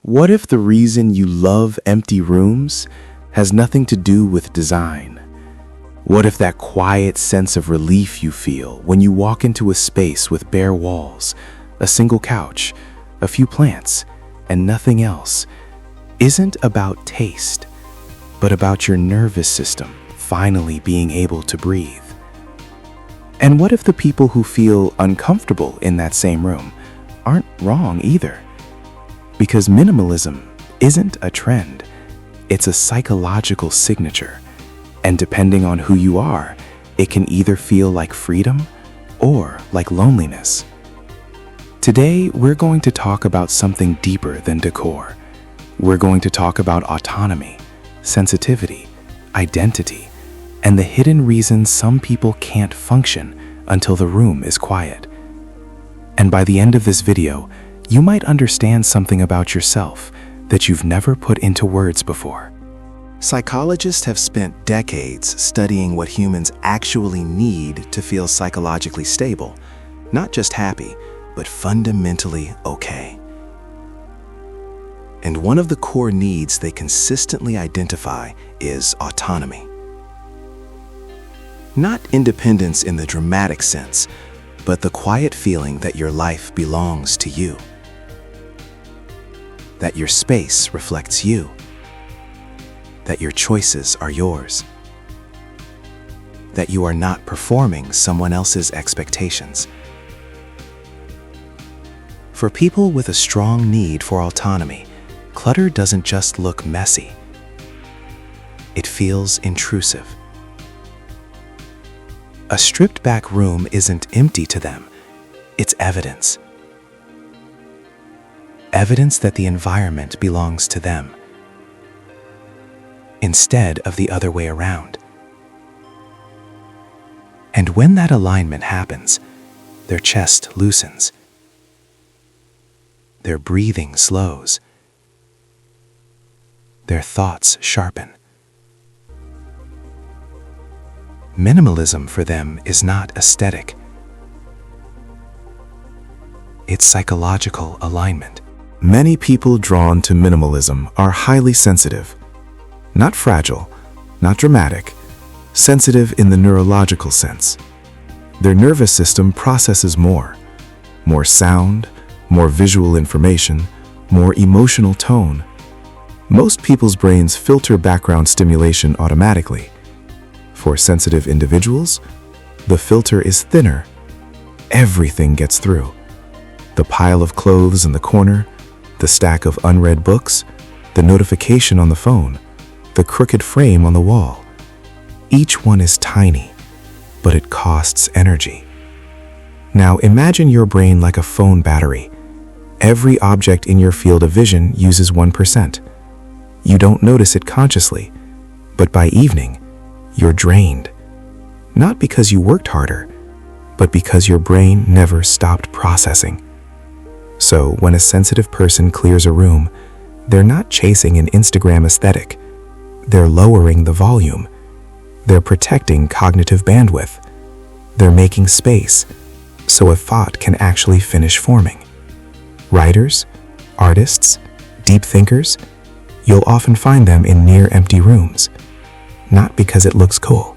What if the reason you love empty rooms has nothing to do with design? What if that quiet sense of relief you feel when you walk into a space with bare walls, a single couch, a few plants, and nothing else isn't about taste, but about your nervous system finally being able to breathe? And what if the people who feel uncomfortable in that same room aren't wrong either? Because minimalism isn't a trend, it's a psychological signature. And depending on who you are, it can either feel like freedom or like loneliness. Today, we're going to talk about something deeper than decor. We're going to talk about autonomy, sensitivity, identity, and the hidden reasons some people can't function until the room is quiet. And by the end of this video, you might understand something about yourself that you've never put into words before. Psychologists have spent decades studying what humans actually need to feel psychologically stable, not just happy, but fundamentally okay. And one of the core needs they consistently identify is autonomy. Not independence in the dramatic sense, but the quiet feeling that your life belongs to you, that your space reflects you, that your choices are yours, that you are not performing someone else's expectations. For people with a strong need for autonomy, clutter doesn't just look messy. It feels intrusive. A stripped-back room isn't empty to them. It's evidence. Evidence that the environment belongs to them, instead of the other way around. And when that alignment happens, their chest loosens, their breathing slows, their thoughts sharpen. Minimalism for them is not aesthetic. It's psychological alignment. Many people drawn to minimalism are highly sensitive. Not fragile, not dramatic, sensitive in the neurological sense. Their nervous system processes more sound, more visual information, more emotional tone. Most people's brains filter background stimulation automatically. For sensitive individuals, the filter is thinner. Everything gets through. The pile of clothes in the corner, the stack of unread books, the notification on the phone, the crooked frame on the wall. Each one is tiny, but it costs energy. Now imagine your brain like a phone battery. Every object in your field of vision uses 1%. You don't notice it consciously, but by evening, you're drained. Not because you worked harder, but because your brain never stopped processing. So when a sensitive person clears a room, they're not chasing an Instagram aesthetic. They're lowering the volume. They're protecting cognitive bandwidth. They're making space so a thought can actually finish forming. Writers, artists, deep thinkers, you'll often find them in near-empty rooms. Not because it looks cool,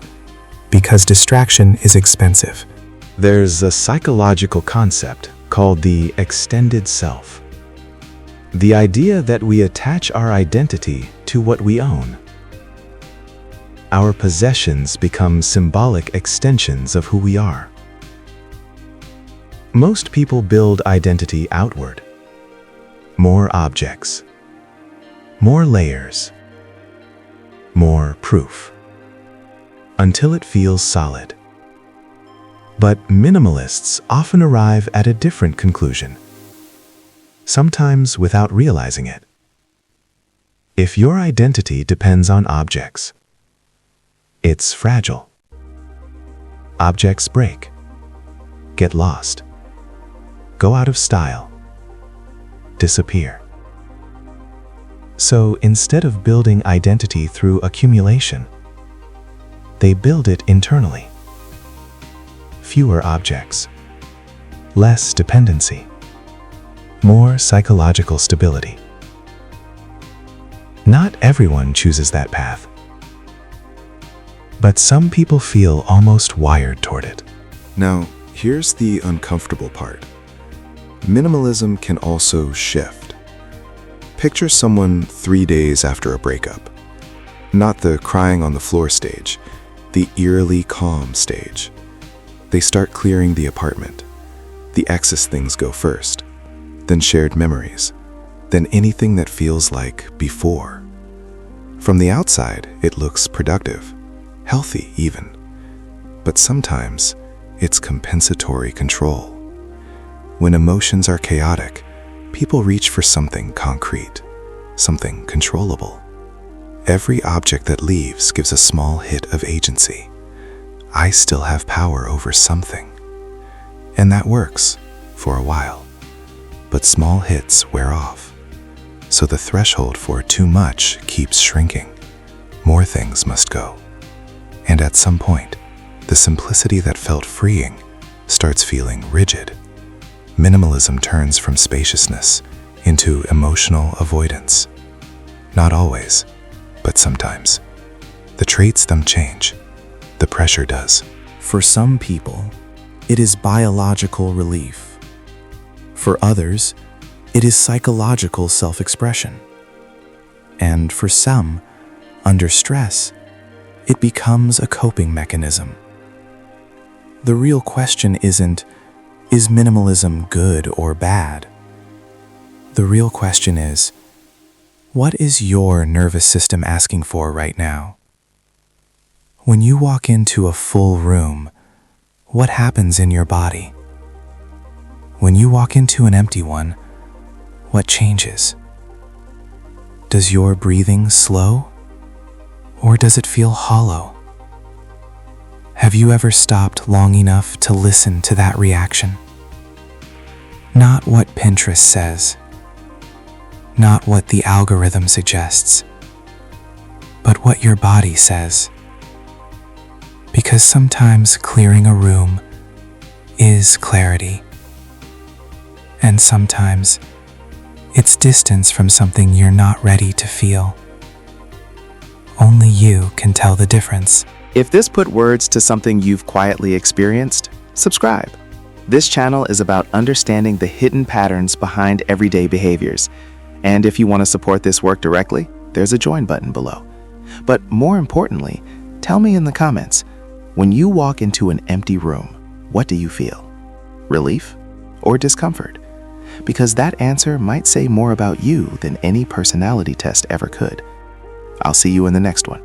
because distraction is expensive. There's a psychological concept called the extended self. The idea that we attach our identity to what we own. Our possessions become symbolic extensions of who we are. Most people build identity outward. More objects, more layers, more proof, until it feels solid. But minimalists often arrive at a different conclusion, sometimes without realizing it. If your identity depends on objects, it's fragile. Objects break, get lost, go out of style, disappear. So instead of building identity through accumulation, they build it internally. Fewer objects, less dependency, more psychological stability. Not everyone chooses that path, but some people feel almost wired toward it. Now, here's the uncomfortable part. Minimalism can also shift. Picture someone 3 days after a breakup. Not the crying on the floor stage, the eerily calm stage. They start clearing the apartment. The excess things go first, then shared memories, then anything that feels like before. From the outside, it looks productive, healthy even. But sometimes, it's compensatory control. When emotions are chaotic, people reach for something concrete, something controllable. Every object that leaves gives a small hit of agency. I still have power over something. And that works for a while. But small hits wear off. So the threshold for too much keeps shrinking. More things must go. And at some point, the simplicity that felt freeing starts feeling rigid. Minimalism turns from spaciousness into emotional avoidance. Not always, but sometimes. The traits them change. The pressure does. For some people, it is biological relief. For others, it is psychological self-expression. And for some, under stress, it becomes a coping mechanism. The real question isn't, is minimalism good or bad? The real question is, what is your nervous system asking for right now? When you walk into a full room, what happens in your body? When you walk into an empty one, what changes? Does your breathing slow? Or does it feel hollow? Have you ever stopped long enough to listen to that reaction? Not what Pinterest says, not what the algorithm suggests, but what your body says. Because sometimes clearing a room is clarity, and sometimes it's distance from something you're not ready to feel. Only you can tell the difference. If this put words to something you've quietly experienced, subscribe. This channel is about understanding the hidden patterns behind everyday behaviors. And if you want to support this work directly, there's a join button below. But more importantly, tell me in the comments, when you walk into an empty room, what do you feel? Relief or discomfort? Because that answer might say more about you than any personality test ever could. I'll see you in the next one.